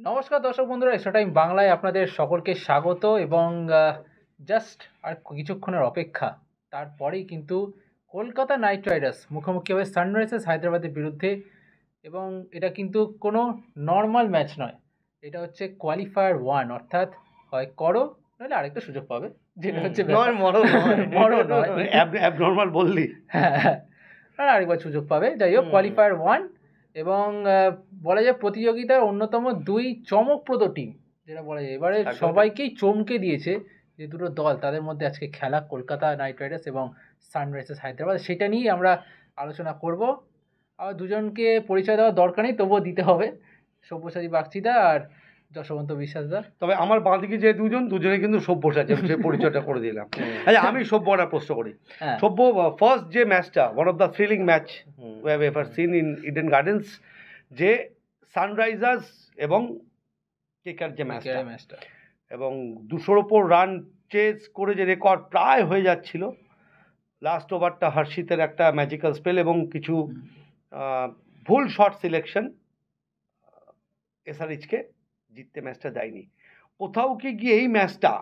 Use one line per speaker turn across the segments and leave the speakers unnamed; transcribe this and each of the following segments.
নমস্কার দর্শক বন্ধুরা, এক্সট্রা টাইম বাংলায় আপনাদের সকলকে স্বাগত। এবং জাস্ট আর কিছুক্ষণের অপেক্ষা, তারপরেই কিন্তু কলকাতা নাইট রাইডার্স মুখোমুখি হবে সানরাইজার্স হায়দ্রাবাদের বিরুদ্ধে। এবং এটা কিন্তু কোনো নর্মাল ম্যাচ নয়, এটা হচ্ছে কোয়ালিফায়ার ওয়ান, অর্থাৎ হয় করো নাহলে আরেকটা সুযোগ পাবে, যেটা হচ্ছে বড় নয়,
অ্যাবনর্মাল বললি।
হ্যাঁ, আর আরেকবার সুযোগ পাবে। যাই হোক, কোয়ালিফায়ার ওয়ান। এবং বলা যায় প্রতিযোগিতার অন্যতম দুই চমকপ্রদ টিম, যেটা বলা যায় এবারে সবাইকেই চমকে দিয়েছে যে দুটো দল, তাদের মধ্যে আজকে খেলা কলকাতা নাইট রাইডার্স এবং সানরাইজার্স হায়দ্রাবাদ। সেটা নিয়েই আমরা আলোচনা করব। আর দুজনকে পরিচয় দেওয়ার দরকার নেই, তবুও দিতে হবে। সব্যসাচী বাগচিদা আর যশবন্ত বিশ্বাসদা।
তবে আমার বাঁদিকে যে দুজনে কিন্তু সব্যসাচী, সে পরিচয়টা করে দিলাম। আচ্ছা, আমি সব্যটা প্রশ্ন করি। সব্য, ফার্স্ট যে ম্যাচটা, one of the thrilling match we have ever seen in Eden gardens, যে সানরাইজার্স এবং কেকেআর যে ম্যাচটা, এবং 200-র ওপর রান চেজ করে যে রেকর্ড প্রায় হয়ে যাচ্ছিল, লাস্ট ওভারটা হর্ষিতের একটা ম্যাজিক্যাল স্পেল এবং কিছু ভুল শট সিলেকশন এসআরএইচকে জিততে ম্যাচটা দেয়নি। কোথাও কি গিয়ে এই ম্যাচটা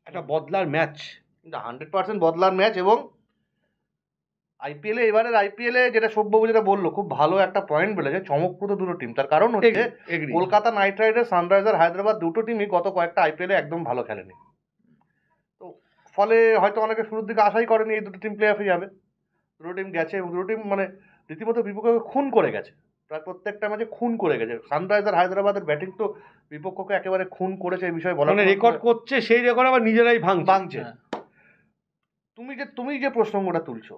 একটা বদলার ম্যাচ?
100% বদলার ম্যাচ। এবং এবারের আইপিএলে যেটা সব্যবাবু যেটা বললো, খুব ভালো একটা পয়েন্ট বলেছে, চমকপ্রদ দুটো টিম। তার কারণ হচ্ছে Kolkata night Riders, sunriser Hyderabad দুটো টিমই গত কয়েকটা আইপিএলে একদম ভালো খেলেনি। তো ফলে হয়তো অনেকে শুরুর দিকে আশাই করেনি এই দুটো টিম প্লে অফে যাবে। দুটো টিম গেছে এবং দুটো টিম মানে রীতিমতো বিপক্ষকে খুন করে গেছে, প্রায় প্রত্যেকটা ম্যাচে খুন করে গেছে। সানরাইজার হায়দ্রাবাদের ব্যাটিং তো বিপক্ষকে একেবারে খুন করেছে, এই বিষয়ে বলা,
মানে রেকর্ড করছে, সেই রেকর্ড আবার নিজেরাই ভাঙছে।
তুমি যে প্রসঙ্গটা তুলছো,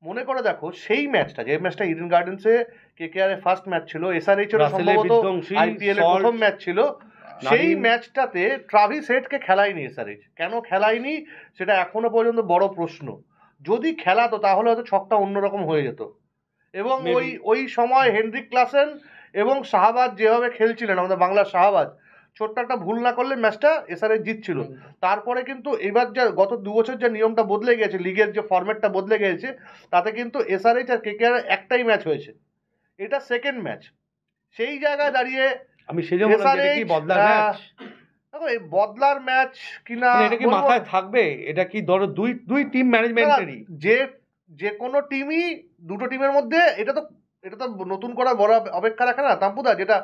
মনে করে দেখো সেই ম্যাচটা, যে ম্যাচটা ইডেন গার্ডেন্সে কেকেআর এর ফার্স্ট ম্যাচ ছিল, এসআরএইচ এর সম্ভবত আইপিএল এর প্রথম ম্যাচ ছিল, সেই ম্যাচটাতে ট্রাভিস হেডকে খেলায়নি এসআরএইচ। কেন খেলায়নি সেটা এখনো পর্যন্ত বড় প্রশ্ন। যদি খেলাতো তাহলে হয়তো ছকটা অন্যরকম হয়ে যেত। এবং ওই সময় হেনরিক ক্লাসেন এবং শাহবাজ যেভাবে খেলছিলেন, আমাদের বাংলার শাহবাজ, ছোট্ট একটা ভুল না করলে ম্যাচটা এসআরএইচ জিতছিল। তারপরে কিন্তু এবার যা গত 2 বছর যে নিয়মটা বদলে গেছে, লিগের যে ফরম্যাটটা বদলে গেছে, তাতে কিন্তু এসআরএইচ আর কেকেআর একটাই ম্যাচ হয়েছে, এটা সেকেন্ড ম্যাচ। সেই জায়গায় দাঁড়িয়ে
আমি সেই জন্য কি বদলার ম্যাচ,
দেখো এই বদলার ম্যাচ কিনা
এটা কি মাথায় থাকবে? এটা কি ধরো দুই টিম ম্যানেজমেন্টেরই,
যে কোনো টিমই দুটো টিমের মধ্যে, এটা তো নতুন করার বড় অপেক্ষা রাখে না তাম্পুদা। যেটা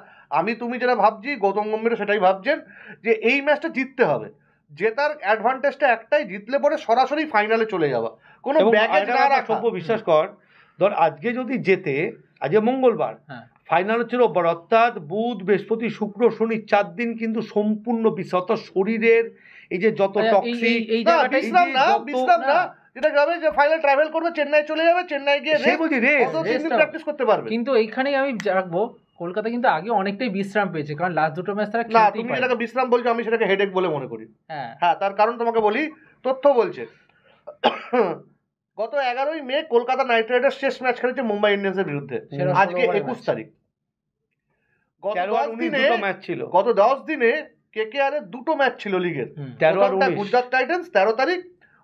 তুমি যেটা ভাবছি, গৌতম গম্ভীর সেটাই ভাবছেন যে এই ম্যাচটা জিততে হবে। জেতার অ্যাডভান্টেজটা একটাই, জিতলে পরে সরাসরি ফাইনালে চলে যাওয়া, কোনো ব্যাগেজ না রাখা।
বিশ্বাস কর, ধর আজকে যদি জেতে, আজকে মঙ্গলবার, ফাইনাল হচ্ছে রোববার, অর্থাৎ বুধ বৃহস্পতি শুক্র শনি 4 দিন কিন্তু সম্পূর্ণ বিশ্বত শরীরের এই যে যত টক্সিক,
বিশ্রাম না, যেটা যাবে যে ফাইনাল ট্রাভেল করবে, চেন্নাই চলে যাবে, চেন্নাই গিয়ে প্র্যাকটিস করতে পারবে।
কিন্তু এইখানেই আমি রাখবো, কলকাতা কিন্তু আগে অনেকটাই বিশ্রাম পেয়েছে, কারণ লাস্ট দুটো ম্যাচ তারা
না, তুমি যেটাকে বিশ্রাম বলছো আমি সেটাকে হেডেক বলে মনে করি। হ্যাঁ, তার কারণ তোমাকে বলি, তথ্য বলছে গত 11ই মে কলকাতা নাইট রাইডার্স শেষ ম্যাচ খেলেছে মুম্বাই ইন্ডিয়ান্সের বিরুদ্ধে। আজকে 21 তারিখ। গত 10 দিনে কেকেআর এর দুটো ম্যাচ ছিল লিগের। 13 আর 19 গুজরাট টাইটান্স 13 তারিখ,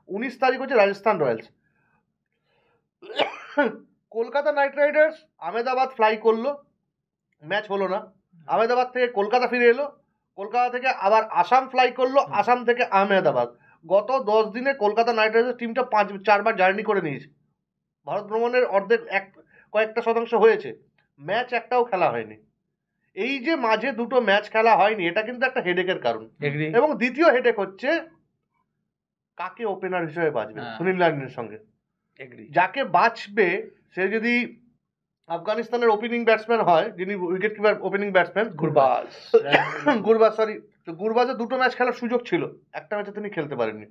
19 তারিখ হচ্ছে Rajasthan Royals. Kolkata night Riders Ahmedabad fly করলো, ম্যাচ হলো না। আহমেদাবাদ থেকে কলকাতা ফিরে এলো, কলকাতা থেকে আবার আসাম ফ্লাই করলো, আসাম থেকে আহমেদাবাদ। গত 10 দিনে কলকাতা নাইট রাইডার্স টিমটা 4বার জার্নি করে নিয়েছে। ভারত ভ্রমণের অর্ধেক কয়েকটা শতাংশ হয়েছে, ম্যাচ একটাও খেলা হয়নি। এই যে মাঝে দুটো ম্যাচ খেলা হয়নি, এটা কিন্তু একটা হেডেকের কারণ। এবং দ্বিতীয় হেডেক হচ্ছে কাকে ওপেনার হিসেবে বাঁচবে সুনীল নারিনের সঙ্গে। যাকে বাঁচবে সে যদি আফগানিস্তানের ওপেনিং ব্যাটসম্যান হয়, যিনি উইকেট কিপার ওপেনিং ব্যাটসম্যান গুরবাজের দুটো ম্যাচ খেলার সুযোগ ছিল, একটা ম্যাচে তিনি খেলতে পারেননি।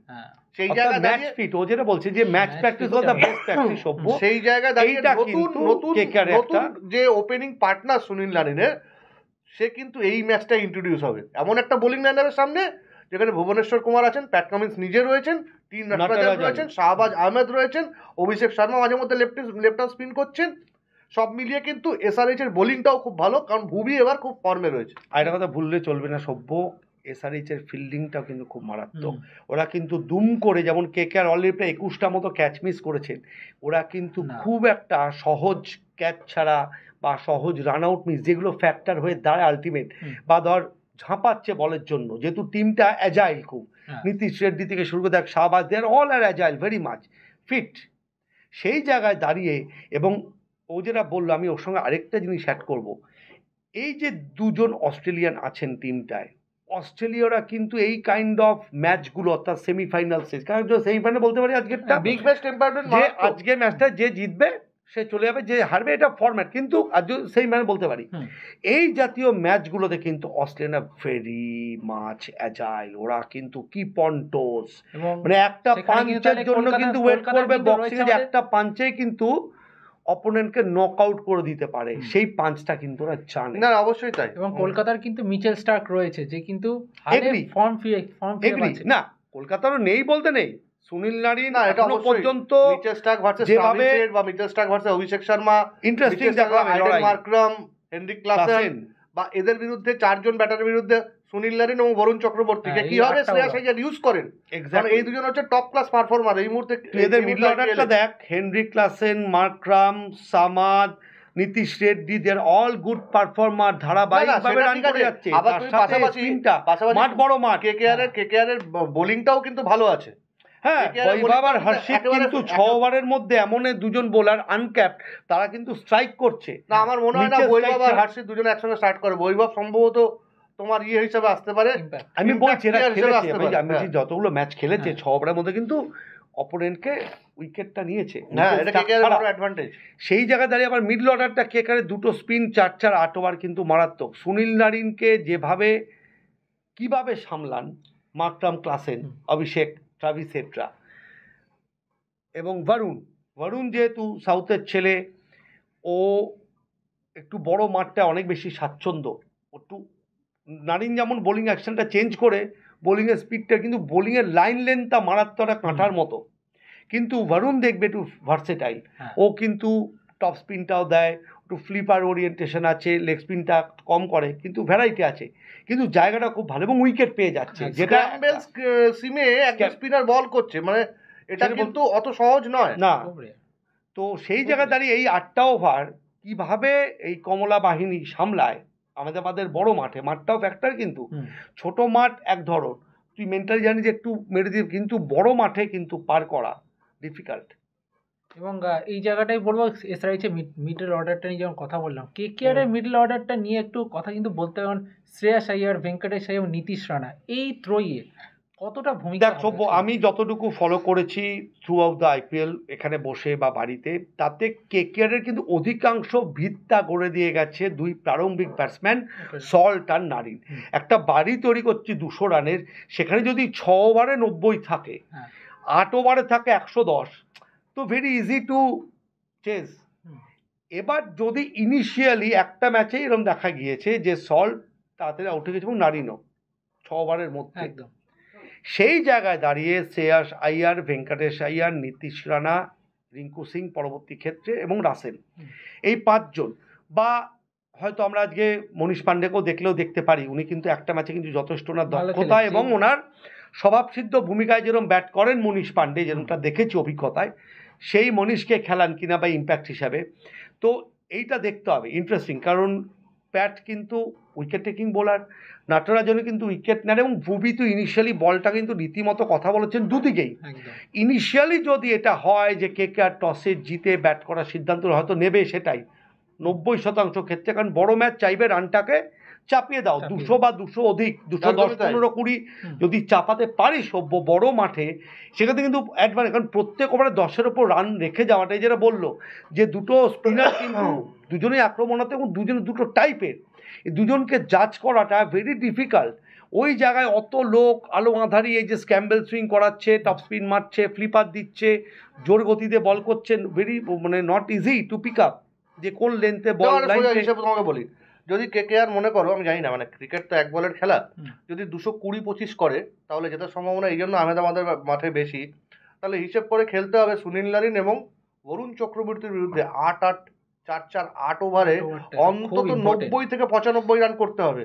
সেই জায়গায় ম্যাচ ফিট, ও যেটা বলছে যে match practice was the best practice Sabya, সেই জায়গায় দাঁড়িয়ে নতুন যে ওপেনিং পার্টনার সুনীল নারিনের, সে কিন্তু এই ম্যাচটা ইন্ট্রোডিউস হবে এমন একটা বোলিং লাইনারের সামনে, যেখানে ভুবনেশ্বর কুমার আছেন, প্যাট কামিন্স নিজে রয়েছেন, টিম নটরাজন রয়েছেন, শাহবাজ আহমেদ রয়েছেন, অভিষেক শর্মা মাঝে মধ্যে লেফট আর্ম স্পিন করছেন। সব মিলিয়ে কিন্তু এসআরএইচ এর বোলিংটাও খুব ভালো, কারণ ভুবি এবার খুব ফর্মে রয়েছে।
আর একটা কথা ভুললে চলবে না সব্য, এসআরএইচ এর ফিল্ডিংটাও কিন্তু খুব মারাত্মক। ওরা কিন্তু দুম করে, যেমন কেকেআর অলরেডি প্রায় 21টা মতো ক্যাচ মিস করেছেন, ওরা কিন্তু খুব একটা সহজ ক্যাচ ছাড়া বা সহজ রান আউট মিস যেগুলো ফ্যাক্টর হয়ে দাঁড়ায় আলটিমেট, বা ধর ঝাঁপাচ্ছে বলের জন্য, যেহেতু টিমটা অ্যাজাইল খুব, নীতিশ রেড্ডি থেকে শুরু করে দেখ শাহবাজ, দে are all R agile very much fit. সেই জায়গায় দাঁড়িয়ে, এবং ও যেটা বললো, আমি ওর সঙ্গে আরেকটা জিনিস অ্যাড করব, এই যে দুজন অস্ট্রেলিয়ান আছেন টিমটায়, অস্ট্রেলিয়ারা কিন্তু এই কাইন্ড অফ ম্যাচগুলো, অর্থাৎ সেমিফাইনাল শেষ, কারণ সেমিফাইনাল বলতে পারি আজকেরটা
বিগ ম্যাচ টেম্পারমেন্ট,
যে আজকের ম্যাচটা যে জিতবে সে চলে যাবে, যে হারবে এটা ফরম্যাট, কিন্তু আজ সেই ম্যাচ বলতে পারি এই জাতীয় ম্যাচগুলোতে কিন্তু অস্ট্রেলিয়া ভেরি মাচ অ্যাজাইল, ওরা কিন্তু কি পন্টোস, মানে একটা পাঞ্চের জন্য কিন্তু ওয়েট করবে বক্সিং, যে একটা পাঞ্চে কিন্তু অপোনেন্টকে নক আউট করে দিতে পারে, সেই পাঞ্চটা কিন্তু ওরা জানে।
না অবশ্যই তাই।
এবং কলকাতার কিন্তু মিচেল স্টার্ক রয়েছে, যে কিন্তু ফর্ম
না কলকাতারও নেই বলতে নেই, সুনীল নারিন এখনো পর্যন্ত
মিচেল স্টার্ক ভার্সেস যেভাবে বা Mitchell Starc versus Abhishek Sharma
interesting দেখাবে,
মার্করাম, হেনরিক ক্লাসেন, বা এদের বিরুদ্ধে চারজন ব্যাটারের বিরুদ্ধে সুনীল নারিন এবং বরুণ চক্রবর্তীকে কিভাবে শ্রেয়াস আইয়ার ইউজ করেন, কারণ এই দুজন হচ্ছে টপ ক্লাস পারফর্মার এই মুহূর্তে।
এদের মিডল অর্ডারটা দেখ, Heinrich Klaasen, Markram, Samad, Nitish Reddy, they are all good performer, ধারাবাহিকভাবে রান করে যাচ্ছে।
আবার তুমি পাশাপাশি
মাঠ বড় মাঠ,
কেকেআর এর বোলিংটাও কিন্তু ভালো আছে।
হ্যাঁ, বৈভব আর হর্ষিত কিন্তু 6 ওভারের মধ্যে এমন দুজন বোলার আনক্যাপড, তারা কিন্তু স্ট্রাইক করছে।
না আমার মনে হয় না বৈভব আর হর্ষিত দুজন একসঙ্গে স্টার্ট করে। বৈভব সম্ভবত তোমার হিসাবে আসতে পারে,
আমি বলছি এরা খেলেছে, আমি যতগুলো ম্যাচ খেলেছে 6 ওভারের মধ্যে কিন্তু অপোনেন্টকে উইকেটটা নিয়েছে, সেই জায়গায় দাঁড়িয়ে আবার মিডল অর্ডারটা কেকারের দুটো স্পিন 4-4 8 ওভার কিন্তু মারাত্মক। সুনীল নারিনকে যেভাবে কিভাবে সামলান মার্করাম, ক্লাসেন, অভিষেক, ট্রাভিস হেডরা এবং বরুণ যেহেতু সাউথের ছেলে, ও একটু বড় মাঠটা অনেক বেশি স্বাচ্ছন্দ্য, একটু নারিন যেমন বোলিং অ্যাকশনটা চেঞ্জ করে বোলিংয়ের স্পিডটা, কিন্তু বোলিংয়ের লাইন লেন্থটা মারাত্মকটা কাঁটার মতো, কিন্তু বরুণ দেখবে একটু ভার্সেটাইল, ও কিন্তু টপ স্পিনটাও দেয়, একটু ফ্লিপার ওরিয়েন্টেশন আছে, লেগ স্পিনটা কম করে, কিন্তু ভ্যারাইটি আছে, কিন্তু জায়গাটা খুব ভালো এবং উইকেট পেয়ে যাচ্ছে, যেটা
সিমে একটা স্পিনার বল করছে, মানে এটা কিন্তু অত সহজ নয়
না। তো সেই জায়গায় দাঁড়িয়ে এই 8টা ওভার কিভাবে এই কমলা বাহিনী সামলায় আহমেদাবাদের বড় মাঠটাও ফ্যাক্টর, কিন্তু ছোট মাঠ এক ধরন, তুই মেন্টালি জানিস যে একটু মেরে দিয়ে, কিন্তু বড় মাঠে কিন্তু পার করা ডিফিকাল্ট।
এবং এই জায়গাটাই বলবো, এসআরএইচ মিডল অর্ডারটা নিয়ে যখন কথা বললাম, কেকেআর এর মিডল অর্ডারটা নিয়ে একটু কথা কিন্তু বলতে হবে, কারণ শ্রেয়াস আইয়ার, ভেঙ্কটেশ আইয়ার, নীতিশ রানা, এই ত্রয়ী কতটা ভূমিকা।
দেখ সব্য, আমি যতটুকু ফলো করেছি থ্রু আউট দ্য আইপিএল এখানে বসে বা বাড়িতে, তাতে কেকেআরের কিন্তু অধিকাংশ ভিতটা গড়ে দিয়ে গেছে দুই প্রারম্ভিক ব্যাটসম্যান সল্ট আর নারিন। একটা বাড়ি তৈরি করছি 200 রানের, সেখানে যদি 6 ওভারে 90 থাকে, 8 ওভারে থাকে 110, তো ভেরি ইজি টু চেস। এবার যদি ইনিশিয়ালি একটা ম্যাচে এরকম দেখা গিয়েছে যে সল্ট তাড়াতাড়ি আউট হয়ে গেছে এবং নারিনও 6 ওভারের মধ্যে,
একদম
সেই জায়গায় দাঁড়িয়ে শ্রেয়াস আইয়ার, ভেঙ্কটেশ আইয়ার, নীতিশ রানা, রিঙ্কু সিং পরবর্তী ক্ষেত্রে এবং রাসেল, এই 5 জন, বা হয়তো আমরা আজকে মনীষ পান্ডেকেও দেখতে পারি, উনি কিন্তু একটা ম্যাচে কিন্তু যথেষ্ট ওনার দক্ষতা এবং ওনার স্বভাবসিদ্ধ ভূমিকায় যেরকম ব্যাট করেন মনীষ পান্ডে, যেরকমটা দেখেছি অভিজ্ঞতায়, সেই মনীষকে খেলান কিনা বা ইম্প্যাক্ট হিসাবে। তো এইটা দেখতে হবে, ইন্টারেস্টিং, কারণ প্যাট কিন্তু উইকেট টেকিং বোলার, নাটরাজনও কিন্তু উইকেট নেন, এবং ভুবি তো ইনিশিয়ালি বলটা কিন্তু রীতিমতো কথা বলেছেন দুদিকেই। ইনিশিয়ালি যদি এটা হয় যে কেকেআর টসে জিতে ব্যাট করার সিদ্ধান্ত হয়তো নেবে, সেটাই 90% ক্ষেত্রে, কারণ বড় ম্যাচ চাইবে রানটাকে চাপিয়ে দাও, 200 বা 200 অধিক, 210, 15, 20 যদি চাপাতে পারিস সভ্য বড় মাঠে, সেখানে কিন্তু অ্যাডভান্টেজ, কারণ প্রত্যেক ওভারে 10-এর ওপর রান রেখে যাওয়াটাই যেটা বললো, যে দুটো স্পিনার কিন্তু দুজনেই আক্রমণাত্মক এবং দুজনে দুটো টাইপের, এই দুজনকে জাজ করাটা ভেরি ডিফিকাল্ট। ওই জায়গায় অত লোক আলো আঁধারি, এই যে স্ক্যাম্বেল সুইং করাচ্ছে, টপ স্পিন মারছে, ফ্লিপার দিচ্ছে, জোর গতিতে বল করছেন, ভেরি মানে not easy to pick up, যে কোন লেন্থে বল।
হিসেবে তোমাকে বলি, যদি কেকেআর মনে করো, আমি জানি না, মানে ক্রিকেট তো এক বলের খেলা, যদি 220-25 করে তাহলে জেতার সম্ভাবনা এই জন্য আহমেদাবাদের মাঠে বেশি, তাহলে হিসেব করে খেলতে হবে সুনীল নারিন এবং বরুণ চক্রবর্তীর বিরুদ্ধে 8-8, 4-4, 8 ওভারে অন্তত 90 থেকে 95 রান করতে হবে।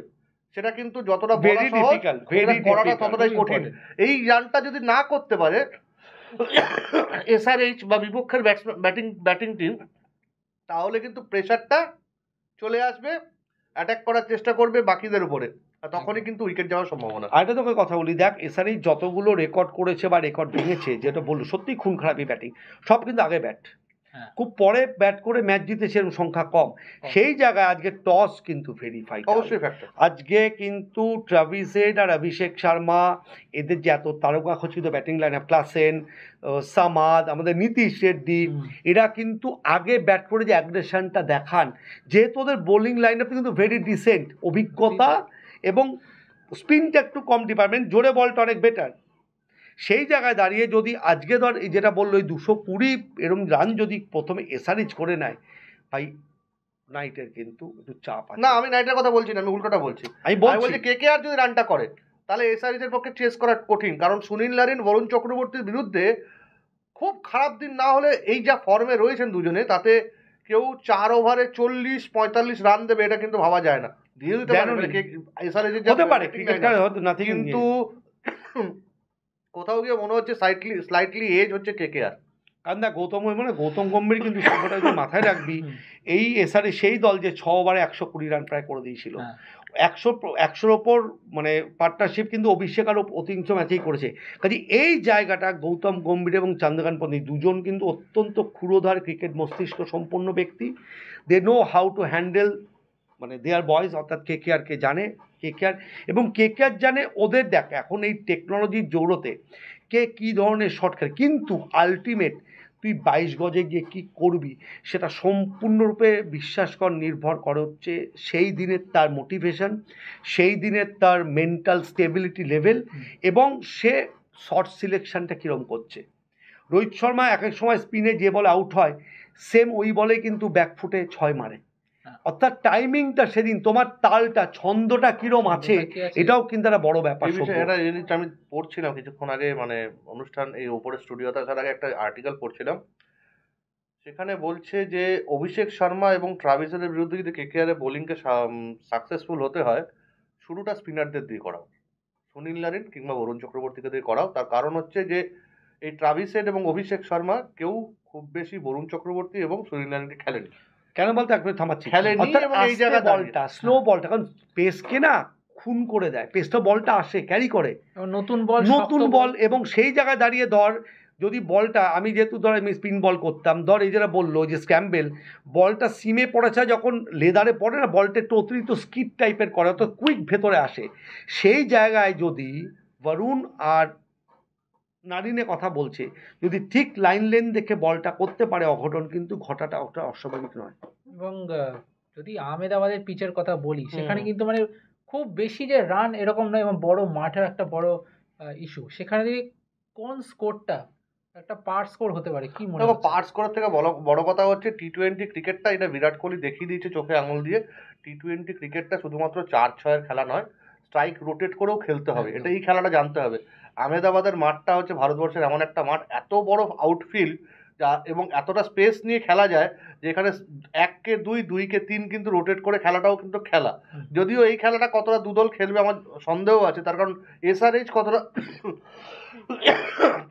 সেটা কিন্তু যতটা
ভেরি ডিফিকাল্ট,
করাটা ততটাই কঠিন। এই রানটা যদি না করতে পারে এসআরএইচ বা বিপক্ষের ব্যাটিং টিম, তাহলে কিন্তু প্রেশারটা চলে আসবে, অ্যাটাক করার চেষ্টা করবে বাকিদের উপরে, আর তখনই কিন্তু উইকেট যাওয়ার সম্ভাবনা।
আরেকটা তোকে কথা বলি, দেখ এসআরই যতগুলো রেকর্ড করেছে বা রেকর্ড ভেঙেছে, যেটা বললো সত্যি খুন খারাপই ব্যাটিং, সব কিন্তু আগে ব্যাট, খুব পরে ব্যাট করে ম্যাচ জিতেছে এরকম সংখ্যা কম। সেই জায়গায় আজকে টস কিন্তু ভেরিফাই,
অবশ্যই ফ্যাক্টর।
আজকে কিন্তু ট্রাভিস হেড আর অভিষেক শর্মা, এদের যে এত তারকা খচিত batting line up, Klaasen, Samad, আমাদের নীতিশ রেড্ডি, এরা কিন্তু আগে ব্যাট করে যে অ্যাগ্রেশনটা দেখান, যেহেতু ওদের বোলিং লাইন আপ কিন্তু ভেরি ডিসেন্ট, অভিজ্ঞতা এবং স্পিনটা একটু কম ডিপার্টমেন্ট, জোরে বলটা অনেক বেটার। সেই জায়গায় দাঁড়িয়ে যদি আজকে ধর যেটা বললো ওই 220 এরকম রান যদি প্রথমে এসআরএইচ করে নেয়, ভাই নাইটের কিন্তু একটু চাপ আছে।
না, আমি নাইটের কথা বলছি না, আমি উল্টোটা বলছি। আমি বলছি কেকেআর যদি রানটা করে তাহলে এসআরএইচ এর পক্ষে চেস করা কঠিন, কারণ সুনীল নারিন, বরুণ চক্রবর্তীর বিরুদ্ধে খুব খারাপ দিন না হলে এই যা ফর্মে রয়েছেন দুজনে, তাতে কেউ 4 ওভারে 40-45 রান দেবে এটা কিন্তু ভাবা যায় না। দিয়ে দিতে পারে, কিন্তু কোথাও গিয়ে মনে হচ্ছে স্লাইটলি এজ হচ্ছে কেকেআর।
কারণ না গৌতম গম্ভীর কিন্তু সবটা যদি মাথায় রাখবি, এই এসআরএ সেই দল যে 6 ওভারে 120 রান প্রায় করে দিয়েছিল, 100-100-র ওপর মানে পার্টনারশিপ কিন্তু অভিষেক আরও অধিকাংশ ম্যাচেই করেছে। কাজে এই জায়গাটা গৌতম গম্ভীর এবং চান্দ্রকান্ত পন্ডিত দুজন কিন্তু অত্যন্ত ক্ষুরোধার ক্রিকেট মস্তিষ্ক সম্পন্ন ব্যক্তি। They know how to handle মানে দেয়ার বয়েজ, অর্থাৎ কেকেআরকে জানে কেকেআর, এবং কেকেআর জানে ওদের। দেখ এখন এই টেকনোলজির জোরতে কে কী ধরনের শট খেলে, কিন্তু আলটিমেট তুই 22 গজে গিয়ে কী করবি সেটা সম্পূর্ণরূপে বিশ্বাস কর নির্ভর করে হচ্ছে সেই দিনের তার মোটিভেশন, সেই দিনের তার মেন্টাল স্টেবিলিটি লেভেল, এবং সে শট সিলেকশনটা কীরকম করছে। রোহিত শর্মা এক এক সময় স্পিনে যে বলে আউট হয়, সেম ওই বলে কিন্তু ব্যাকফুটে 6 মারে, অর্থাৎ টাইমিংটা সেদিন তোমার তালটা ছন্দটা কিরম আছে, এটাও কিন্তু একটা বড় ব্যাপার।
এটা জিনিসটা আমি পড়ছিলাম কিছুক্ষণ আগে, মানে অনুষ্ঠান এই উপরে স্টুডিওতে আসার আগে একটা আর্টিকেল পড়ছিলাম, সেখানে বলছে যে অভিষেক শর্মা এবং ট্রাভিস হেডের বিরুদ্ধে যদি কেকেআর এর বোলিংকে সাকসেসফুল হতে হয়, শুরুটা স্পিনারদের দিয়ে করাও, সুনীল নারিন কিংবা বরুণ চক্রবর্তীকে দিয়ে করাও। তার কারণ হচ্ছে যে এই ট্রাভিস হেড এবং অভিষেক শর্মা কেউ খুব বেশি বরুণ চক্রবর্তী এবং সুনীল নারিনকে খেলেনি।
কেন বলতে একবার থামাচ্ছি,
এই জায়গা
বলটা স্লো বলটা, কারণ পেসকে না খুন করে দেয়, পেসটা বলটা আসে ক্যারি করে নতুন বল, এবং সেই জায়গায় দাঁড়িয়ে ধর যদি বলটা, আমি যেহেতু ধর আমি স্পিন বল করতাম, ধর এই যারা বললো যে স্ক্যাম্বেল বলটা সিমে পড়েছে, যখন লেদারে পড়ে না বলটা একটু অতিরিক্ত স্কিড টাইপের করে, অত কুইক ভেতরে আসে, সেই জায়গায় যদি বরুণ আর নারিনে কথা বলছে, যদি ঠিক লাইন লেন দেখে বলটা করতে পারে, অঘটন কিন্তু ঘটাটা ওটা অস্বাভাবিক নয়।
এবং যদি আহমেদাবাদের পিচের কথা বলি, সেখানে কিন্তু মানে খুব বেশি যে রান এরকম নয়, এবং বড় মাঠের একটা বড় ইস্যু, সেখানে যদি কোন স্কোরটা একটা পার স্কোর হতে পারে, কি মনে হয়?
পার স্কোরের থেকে বড় কথা হচ্ছে টি-20 ক্রিকেটটা, এটা বিরাট কোহলি দেখিয়ে দিয়েছে চোখে আঙুল দিয়ে। টি-20 ক্রিকেটটা শুধুমাত্র 4-6-এর খেলা নয়, স্ট্রাইক রোটেট করেও খেলতে হবে, এটা এই খেলাটা জানতে হবে। আহমেদাবাদের মাঠটা হচ্ছে ভারতবর্ষের এমন একটা মাঠ, এত বড় আউটফিল্ড যা, এবং এতটা স্পেস নিয়ে খেলা যায় যেখানে 1-কে 2, 2-কে 3 কিন্তু রোটেট করে খেলাটাও কিন্তু খেলা। যদিও এই খেলাটা কতটা দুদল খেলবে আমার সন্দেহ আছে, তার কারণ এসআরএইচ কতটা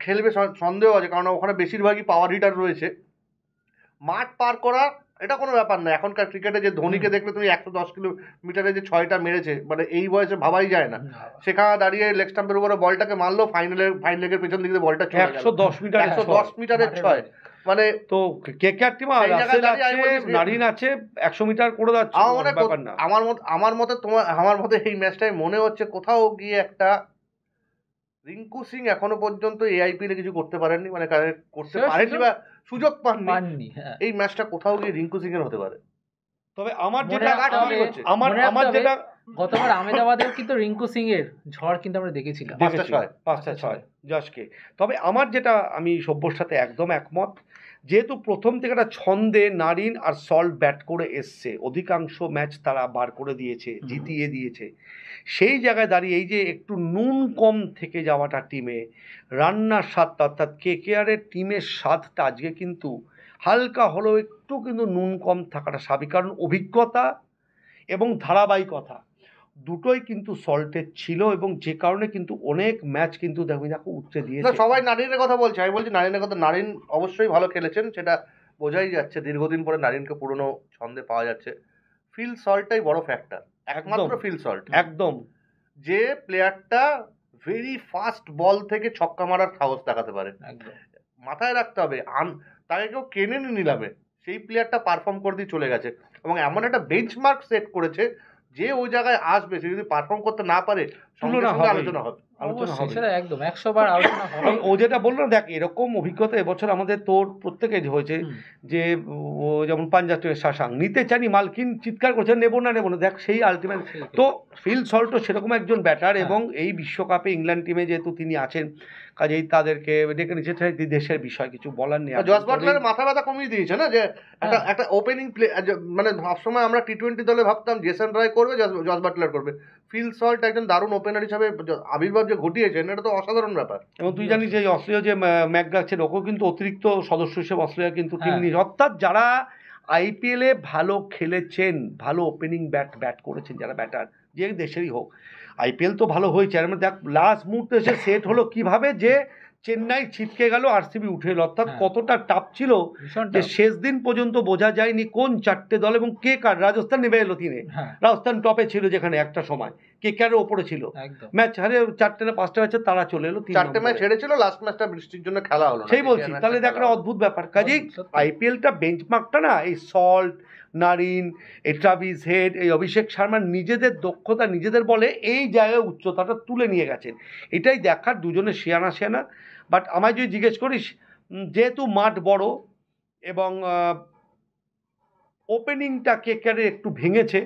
খেলবে সন্দেহ আছে, কারণ ওখানে বেশিরভাগই পাওয়ার হিটার রয়েছে। মাঠ পার করা এটা কোনো ব্যাপার না, এখনকার ক্রিকেটে যে ধোনিকে দেখলে তুমি 110 কিলোমিটারে যে 6টা মেরেছে, মানে এই বয়সে ভাবাই যায় না। সেখানে দাঁড়িয়ে লেগ স্টাম্পের উপরে বলটাকে মারলো, ফাইন লেগের পেছন দিকে বলটা
110
মিটারের 6, মানে
তো কেকেআর টিম নারিন আছে 100 মিটার করে যাচ্ছে।
আমার মতে এই ম্যাচটাই মনে হচ্ছে কোথাও গিয়ে একটা রিঙ্কু সিং এখনো পর্যন্ত এআইপিএল এ কিছু করতে পারেননি, মানে করতে পারেননি বা সুযোগ পাননি। এই ম্যাচটা কোথাও গিয়ে রিঙ্কু সিং এর হতে পারে।
তবে আমার যেটা
গতবার আহমেদাবাদেও কিন্তু রিঙ্কু সিং এর ঝড় কিন্তু আমরা দেখেছিলাম
5-6 জশকে। তবে আমার যেটা, আমি সব্যর সাথে একদম একমত, যেহেতু প্রথম থেকে একটা ছন্দে নারিন আর সল্ট ব্যাট করে এসছে, অধিকাংশ ম্যাচ তারা বার করে দিয়েছে, জিতিয়ে দিয়েছে, সেই জায়গায় দাঁড়িয়ে এই যে একটু নুন কম থেকে যাওয়াটা টিমে, রান্নার স্বাদটা, অর্থাৎ কেকেআরের টিমের স্বাদটা আজকে কিন্তু হালকা হলেও একটু কিন্তু নুন কম থাকাটা স্বাভাবিক, কারণ অভিজ্ঞতা এবং ধারাবাহিকতা দুটোই কিন্তু সল্টের ছিল, এবং যে কারণে কিন্তু অনেক ম্যাচ কিন্তু দেখো উঠতে দিয়েছে।
সবাই নারিনের কথা বলছে, আমি বলছি নারিনের কথা, নারিন অবশ্যই ভালো খেলেছেন, সেটা বোঝাই যাচ্ছে, দীর্ঘদিন পরে নারিনকে পুরনো ছন্দে পাওয়া যাচ্ছে, ফিল সল্টটাই বড় ফ্যাক্টর, একমাত্র ফিল সল্ট।
একদম,
যে প্লেয়ারটা ভেরি ফাস্ট বল থেকে ছক্কা মারার সাহস দেখাতে পারে, মাথায় রাখতে হবে তাকে কেউ কেনে নিলামে, সেই প্লেয়ারটা পারফর্ম করে দিয়ে চলে গেছে এবং এমন একটা বেঞ্চমার্ক সেট করেছে যে ওই জায়গায় আসবে, সে যদি পারফর্ম করতে না পারে সঙ্গে সঙ্গে আলোচনা হবে।
একদম 100 বার আলোচনা হবে।
ও যেটা বললো, দেখ এরকম অভিজ্ঞতা এবছর আমাদের তোর প্রত্যেকের হয়েছে, যে ও যেমন পাঞ্জাব শাসাং নিতে চানি, মালকিন চিৎকার করছে নেবো না, দেখ সেই আলটিমেট। তো ফিল সল্টও সেরকম একজন ব্যাটার, এবং এই বিশ্বকাপে ইংল্যান্ড টিমে যেহেতু তিনি আছেন, কাজেই তাদেরকে ডেকে নিচ্ছে, দেশের বিষয় কিছু বলার নেই।
জস বাটলারের মাথা ব্যথা কমিয়ে দিয়েছে না, যে একটা ওপেনিং প্লে, মানে সবসময় আমরা টি-20 দলে ভাবতাম জেসন রায় করবে, জস বাটলার করবে। ফিল সল্ট একজন দারুণ ওপেনার হিসাবে আবির্ভাব যে ঘটিয়েছেন, এটা তো অসাধারণ ব্যাপার।
এবং তুই জানিস যে অস্ট্রেলিয়া যে ম্যাকগ্রাথের ওকেও কিন্তু অতিরিক্ত সদস্য হিসেবে অস্ট্রেলিয়া কিন্তু টিম নিয়ে, অর্থাৎ যারা আইপিএলে ভালো খেলেছেন, ভালো ওপেনিং ব্যাট করেছেন, যারা ব্যাটার যে দেশেরই হোক, আইপিএল তো ভালো হয়েছে। আর দেখ লাস্ট মুহূর্তে এসে সেট হলো কিভাবে, যে চেন্নাই ছিটকে গেল, আরসিবি উঠে এলো, অর্থাৎ কতটা টাফ ছিল যে শেষ দিন পর্যন্ত বোঝা যায়নি কোন চারটে দল এবং কে কার। রাজস্থান নেমে এলো তিনে, রাজস্থান টপে ছিল যেখানে একটা সময়, কে কার ওপরে ছিল, ম্যাচ হারে 4টে না 5টা ম্যাচে তারা চলে এলো,
4টে ম্যাচ হেরেছিল, লাস্ট ম্যাচটা বৃষ্টির জন্য খেলা হলো না,
সেই বলছি। তাহলে দেখ একটা অদ্ভুত ব্যাপার। কাজেই আইপিএলটা বেঞ্চমার্কটা না, এই সল্ট, নারিন, এই ট্রাভিস হেড, এই অভিষেক শর্মা নিজেদের দক্ষতা, নিজেদের বলে এই জায়গায় উচ্চতাটা তুলে নিয়ে গেছেন। এটাই দেখার, দুজনে শেয়ানা। বাট আমায় যদি জিজ্ঞেস করিস, যেহেতু মাঠ বড় এবং ওপেনিংটা কেকেআর একটু ভেঙেছে,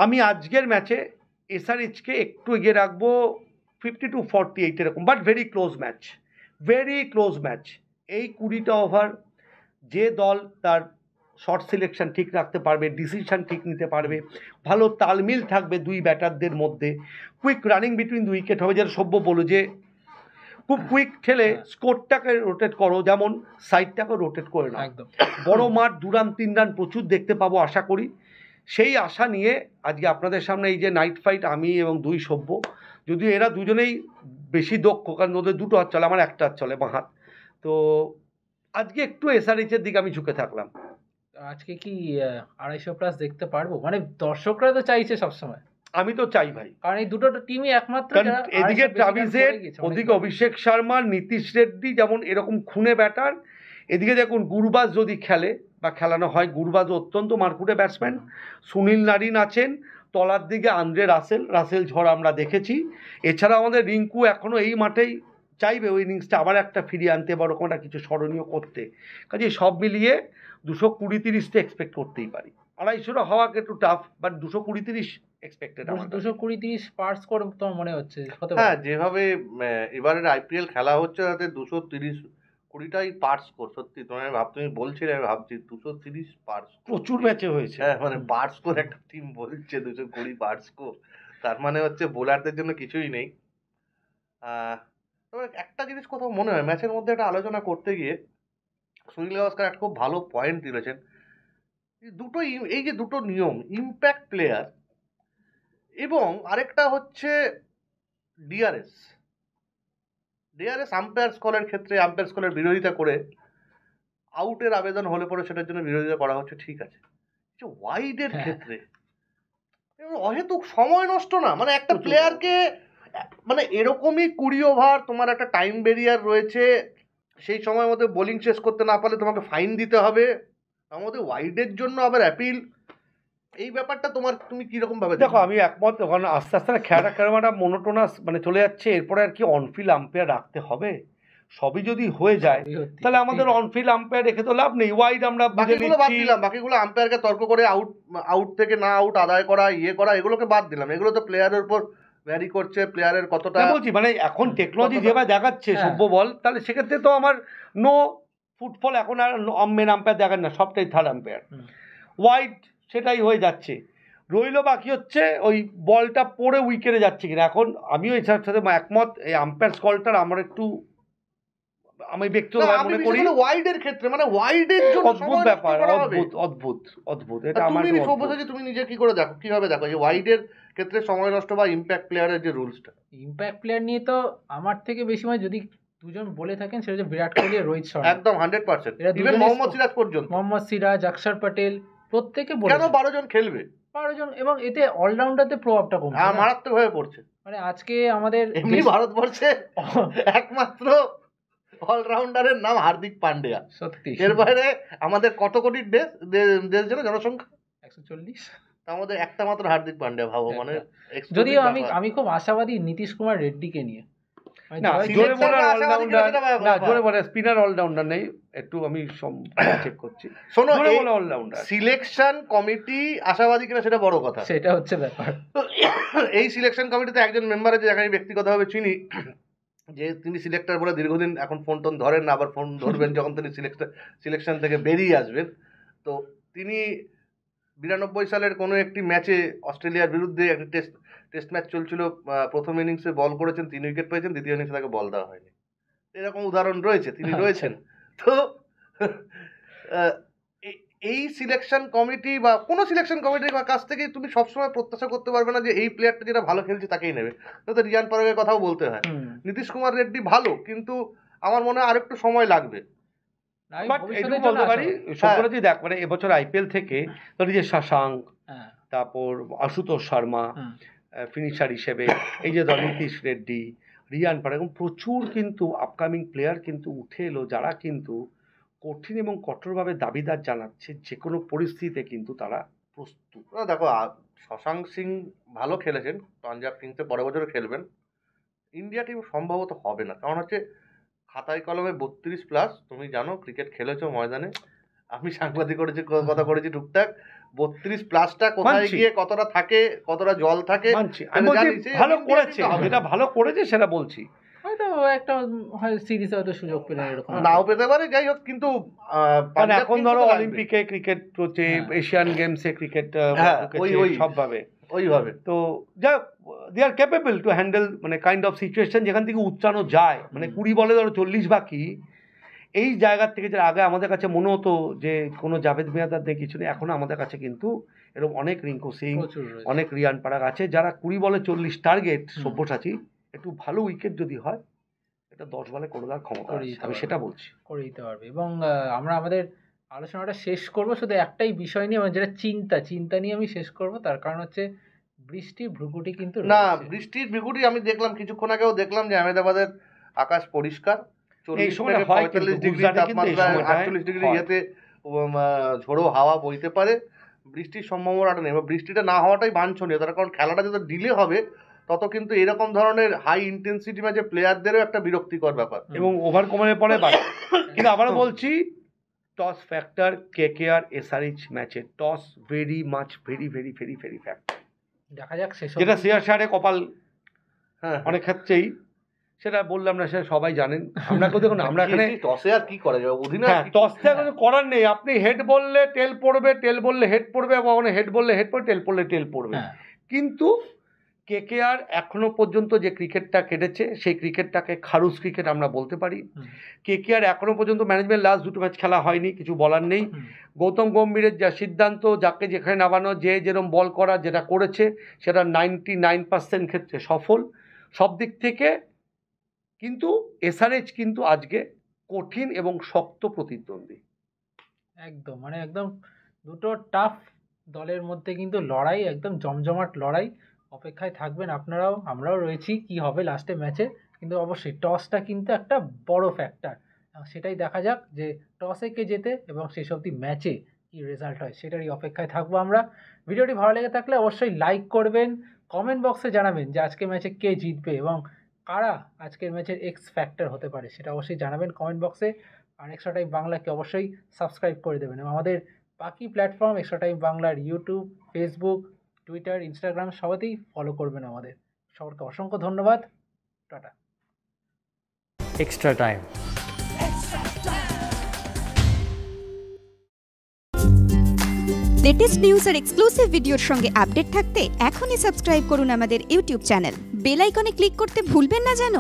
আমি আজকের ম্যাচে এসআরএইচকে একটু এগিয়ে রাখবো 50-48 এরকম, বাট ভেরি ক্লোজ ম্যাচ। এই 20টা ওভার যে দল তার শর্ট সিলেকশন ঠিক রাখতে পারবে, ডিসিশন ঠিক নিতে পারবে, ভালো তালমিল থাকবে দুই ব্যাটারদের মধ্যে, quick running between the wicket হবে, যেটা সভ্য বলো যে খুব কুইক ঠেলে স্কোরটাকে রোটেট করো, যেমন সাইডটাকে রোটেট করে নাও। বড় মাঠ, 2 রান 3 রান প্রচুর দেখতে পাবো আশা করি। সেই আশা নিয়ে আজকে আপনাদের সামনে এই যে নাইট ফাইট, আমি এবং দুই সভ্য, যদিও এরা দুজনেই বেশি দক্ষ, কারণ ওদের 2টো হাত চলে, আমার 1টা হাত চলে, বাঁ হাত। তো আজকে একটু এসআরএইচের দিকে আমি ঝুঁকে থাকলাম।
আজকে কি 250+ দেখতে পারবো? মানে দর্শকরা তো চাইছে সবসময়,
আমি তো চাই ভাই,
কারণ এই দুটো টিমই একমাত্র,
এদিকে ট্রাভিস হেড, ওদিকে অভিষেক শর্মা, নীতিশ রেড্ডি, যেমন এরকম খুনে ব্যাটার। এদিকে দেখুন গুরবাজ যদি খেলে বা খেলানো হয়, গুরবাজ অত্যন্ত মারকুটে ব্যাটসম্যান। সুনীল নারিন আছেন, তলার দিকে আন্দ্রে রাসেল ঝড় আমরা দেখেছি। এছাড়া আমাদের রিঙ্কু এখনও এই মাঠেই চাইবে ওই ইনিংসটা আবার একটা ফিরিয়ে আনতে বা ওরকম একটা কিছু স্মরণীয় করতে। কাজে সব মিলিয়ে 220-30টা এক্সপেক্ট করতেই পারি। 250 হওয়াকে একটু tough, but 220-30 expected.
220-30 per score তোমার মনে হচ্ছে?
হ্যাঁ, যেভাবে এবারের আইপিএল খেলা হচ্ছে, তাতে 230-20টাই পার স্কোর। সত্যি তুমি বলছিলে, আমি ভাবছি 230 পার,
প্রচুর ম্যাচে হয়েছে।
হ্যাঁ, মানে পার স্কোর একটা টিম বলছে 220 পার স্কোর, তার মানে হচ্ছে বোলারদের জন্য কিছুই নেই। তবে একটা জিনিস কোথাও মনে হয়, ম্যাচের মধ্যে একটা আলোচনা করতে গিয়ে সুনীল গাভাস্কার একটা খুব ভালো পয়েন্ট তুলেছেন। এই যে দুটো নিয়ম, ইম্প্যাক্ট প্লেয়ার এবং আরেকটা হচ্ছে ডিআরএস আম্পায়ার স্কলের ক্ষেত্রে আম্পায়ার স্কলের বিরোধিতা করে আউটের আবেদন হলে পরে সেটার জন্য বিরোধিতা করা হচ্ছে, ঠিক আছে। ওয়াইডের ক্ষেত্রে অহেতুক সময় নষ্ট না, মানে একটা প্লেয়ারকে, মানে এরকমই 20 ওভার তোমার একটা টাইম ব্যারিয়ার রয়েছে, সেই সময়ের মধ্যে বোলিং শেষ করতে না পারলে তোমাকে ফাইন দিতে হবে, তার মধ্যে ওয়াইডের জন্য আবার অ্যাপিল। এই ব্যাপারটা তুমি কিরকম ভাবে
দেখো? আমি একমত, ওখানে আস্তে আস্তে খেলাটা মনোটোনাস মানে চলে যাচ্ছে। এরপরে আর কি অনফিল্ড আম্পায়ার রাখতে হবে? সবই যদি হয়ে যায় তাহলে আমাদের অনফিল্ড আম্পায়ার রেখে তো লাভ নেই। ওয়াইড আমরা
বাকিগুলো বাদ দিলাম, বাকিগুলো আম্পায়ারকে তর্ক করে আউট থেকে না আউট আদায় করা, করা, এগুলোকে বাদ দিলাম। এগুলো তো প্লেয়ারের উপর ভ্যারি করছে, প্লেয়ারের কতটা
বলছি, মানে এখন টেকনোলজি যেভাবে দেখাচ্ছে সভ্য বল, তাহলে সেক্ষেত্রে তো আমার নো ফুটবল এখন আর মেন আম্পায়ার দেখান না, সবটাই থার্ড আম্পায়ার। ওয়াইড সেটাই হয়ে যাচ্ছে, রইলো বাকি হচ্ছে ওই বলটা পড়ে উইকেটে যাচ্ছে কিনা। এখন আমিও এছাড়ার সাথে একমত, এই আম্পায়ার কলটার আমার একটু, আমি ব্যক্তিগতভাবে মনে করি
ওয়াইডের ক্ষেত্রে, মানে ওয়াইডের জন্য
অদ্ভুত ব্যাপার, অদ্ভুত। এটা আমার
তুমি নিজে কি করে দেখো, কিভাবে দেখো যে ওয়াইডের ক্ষেত্রে সময় নষ্ট বা ইম্প্যাক্ট প্লেয়ারের যে রুলসটা?
ইম্প্যাক্ট প্লেয়ার নিয়ে তো আমার থেকে বেশি মানে যদি দুজন বলে থাকেন সেটা হচ্ছে বিরাট কোহলি আর রোহিত শর্মা,
একদম 100%। ইভেন মোহাম্মদ সিরাজ পর্যন্ত,
মোহাম্মদ সিরাজ, অক্ষর প্যাটেল, প্রত্যেকে বলে।
কেন 12 জন খেলবে?
12 জন, এবং এতে অলরাউন্ডারতে প্রভাবটা কমছে,
মারাত্মক ভাবে পড়ছে।
মানে আজকে আমাদের
এমনি ভারতবর্ষে একমাত্র অলরাউন্ডারের নাম হার্দিক পান্ডিয়া,
সত্যি।
এর বাইরে আমাদের কত কোটি দেশ যেন জনসংখ্যা
140,
তার মধ্যে একটা মাত্র হার্দিক পান্ডিয়া, ভাবো। মানে
যদিও আমি খুব আশাবাদী নীতিশ কুমার রেড্ডিকে নিয়ে।
না জোরে বলার অলরাউন্ডার, না জোরে বলার স্পিনার অলরাউন্ডার নেই, একটু আমি চেক করছি।
শোনো,
জোরে বলার অলরাউন্ডার
সিলেকশন কমিটি আশাবাদী কিনা সেটা বড় কথা,
সেটা হচ্ছে ব্যাপার।
এই সিলেকশন কমিটিতে একজন মেম্বার আছে যাকে আমি ব্যক্তিগতভাবে চিনি, যে তিনি সিলেক্টর বলে দীর্ঘদিন এখন ফোন টোন ধরেন না, আবার ফোন ধরবেন যখন তিনি সিলেকশন থেকে বেরিয়ে আসবেন। তো তিনি 92 সালের কোনো একটি ম্যাচে অস্ট্রেলিয়ার বিরুদ্ধে একটি টেস্ট ম্যাচ চলছিল, প্রথম ইনিংসে বল করেছেন, 3 উইকেট পেয়েছেন, দ্বিতীয় ইনিংসে তাকে বল দেওয়া হয়নি। এরকম উদাহরণ রয়েছে, তিনি রয়েছেন। তো এই সিলেকশন কমিটি বা কোনো সিলেকশন কমিটির কাছ থেকে তুমি সবসময় প্রত্যাশা করতে পারবে না যে এই প্লেয়ারটা যেটা ভালো খেলছে তাকেই নেবে। তো রিয়ান পরাগের কথাও বলতে হয়, নীতিশ কুমার রেড্ডি ভালো, কিন্তু আমার মনে হয় আরেকটু সময় লাগবে।
বলতে পারি সকলেই দেখ, মানে এবছর আইপিএল থেকে ধরি যে শশাঙ্ক, তারপর আশুতোষ শর্মা ফিনিশার হিসেবে, এই যে নীতিশ রেড্ডি, রিয়ান পরাগ, প্রচুর কিন্তু আপকামিং প্লেয়ার কিন্তু উঠে এলো, যারা কিন্তু কঠিন এবং কঠোরভাবে দাবিদার জানাচ্ছে যে কোনো পরিস্থিতিতে কিন্তু তারা প্রস্তুত।
দেখো, শশাঙ্ক সিং ভালো খেলেছেন, পাঞ্জাব কিংসে পরের বছরে খেলবেন। ইন্ডিয়া টিম সম্ভবত হবে না, কারণ হচ্ছে খাতায় কলমে 32+, তুমি জানো ক্রিকেট খেলেছো ময়দানে, আমি সাংবাদিক কথা করেছি টুকটাক, 32+টা কোথায় গিয়ে কতটা থাকে, কতটা জল থাকে,
ভালো করেছে, যেটা ভালো করেছে সেটা বলছি।
হয়তো একটা সিরিজে হয়তো সুযোগ পেলে এরকম
নাও পেতে পারে, যাই হোক, কিন্তু
এখন ধরো অলিম্পিকে ক্রিকেট হচ্ছে, এশিয়ান গেমসে ক্রিকেট সবভাবে
ওইভাবে,
তো যা দে আর ক্যাপেবল টু হ্যান্ডেল, মানে কাইন্ড অফ সিচুয়েশন যেখান থেকে উচ্চানো যায়, মানে 20 বলে ধরো 40 বাকি, এই জায়গার থেকে যে আগে আমাদের কাছে মনে হতো যে কোনো জাভেদ মিয়াঁদাদ নেই, কিছু নেই, এখন আমাদের কাছে কিন্তু এরকম অনেক রিঙ্কু সিং, অনেক রিয়ান পরাগ আছে যারা 20 বলে 40 টার্গেট, সব্যসাচী একটু ভালো উইকেট যদি হয় এটা 10 বলে করে দেওয়ার ক্ষমতা আছে, আমি সেটা বলছি,
করে দিতে পারবে। এবং আমরা আমাদের আলোচনাটা শেষ করব শুধু একটাই বিষয় নিয়ে, মানে যেটা চিন্তা নিয়ে আমি শেষ করব, তার কারণ হচ্ছে বৃষ্টির ভ্রুকুটি কিন্তু
না, বৃষ্টির ভ্রুকুটি আমি দেখলাম কিছুক্ষণ আগেও, দেখলাম যে আহমেদাবাদের আকাশ পরিষ্কার, 40-45 ডিগ্রি তাপমাত্রা, 48 ডিগ্রি ইয়েতে ঝোড়ো হাওয়া বইতে পারে, বৃষ্টির সম্ভাবনাটা নেই। বৃষ্টিটা না হওয়াটাই বাঞ্ছনীয়, তার কারণ খেলাটা যত ডিলে হবে তত কিন্তু এরকম ধরনের হাই ইন্টেন্সিটি ম্যাচে প্লেয়ারদেরও একটা বিরক্তিকর ব্যাপার,
এবং ওভার কমানোর পরে বাড়ে। কিন্তু আবারও বলছি, টস ফ্যাক্টর কেকেআর এসআরএইচ ম্যাচে, toss very much very factor.
দেখা যাক শেষ,
যেটা সিআরসারে কপাল অনেক ক্ষেত্রেই, সেটা বললাম না, সেটা সবাই জানেন। আমরা কেউ দেখুন, আমরা এখানে
টসে আর কি করা যাবে, অধিনায়ক
টসে কিছু করার নেই, আপনি হেড বললে টেল পড়বে, টেল বললে হেড পড়বে, এবং হেড বললে হেড পড়বে, টেল পড়লে টেল পড়বে। কিন্তু কেকেআর এখনো পর্যন্ত যে ক্রিকেটটা কেটেছে সেই ক্রিকেটটাকে খারুস ক্রিকেট আমরা বলতে পারি। কেকেআর এখনো পর্যন্ত ম্যানেজমেন্ট লাস্ট 2টো ম্যাচ খেলা হয়নি, কিছু বলার নেই। গৌতম গম্ভীরের যা সিদ্ধান্ত, যাকে যেখানে নামানো, যে যেরকম বল করা যেটা করেছে সেটা 99% ক্ষেত্রে সফল সব দিক থেকে। কিন্তু এসআরএইচ কিন্তু আজকে কঠিন এবং শক্ত প্রতিদ্বন্দ্বী,
একদম মানে একদম দুটো টাফ দলের মধ্যে কিন্তু লড়াই, একদম জমজমাট লড়াই। অপেক্ষায় থাকবেন আপনারাও, আমরাও রয়েছি কি হবে লাস্টে ম্যাচে। কিন্তু অবশ্যই টসটা কিন্তু একটা বড় ফ্যাক্টর, সেটাই দেখা যাক যে টসে কে জেতে এবং শেষ অবধি ম্যাচে কি রেজাল্ট হয়, সেটারই অপেক্ষায় থাকবো আমরা। ভিডিওটি ভালো লেগে থাকলে অবশ্যই লাইক করবেন, কমেন্ট বক্সে জানাবেন যে আজকের ম্যাচে কে জিতবে এবং কারা আজকের ম্যাচের এক্স ফ্যাক্টর হতে পারে, সেটা অবশ্যই জানাবেন কমেন্ট বক্সে। আর এক্সট্রা টাইম বাংলাকে অবশ্যই সাবস্ক্রাইব করে দেবেন এবং আমাদের বাকি প্ল্যাটফর্ম এক্সট্রা টাইম বাংলার ইউটিউব, ফেসবুক, টুইটার, ইনস্টাগ্রাম সবাতেই ফলো করবেন আমাদের। সবাইকে অসংখ্য ধন্যবাদ, টাটা।
Extra time.
লেটেস্ট নিউজ আর এক্সক্লুসিভ ভিডিওর সঙ্গে আপডেট থাকতে এখনই সাবস্ক্রাইব করুন আমাদের ইউটিউব চ্যানেল। বেল আইকনে ক্লিক করতে ভুলবেন না যেন।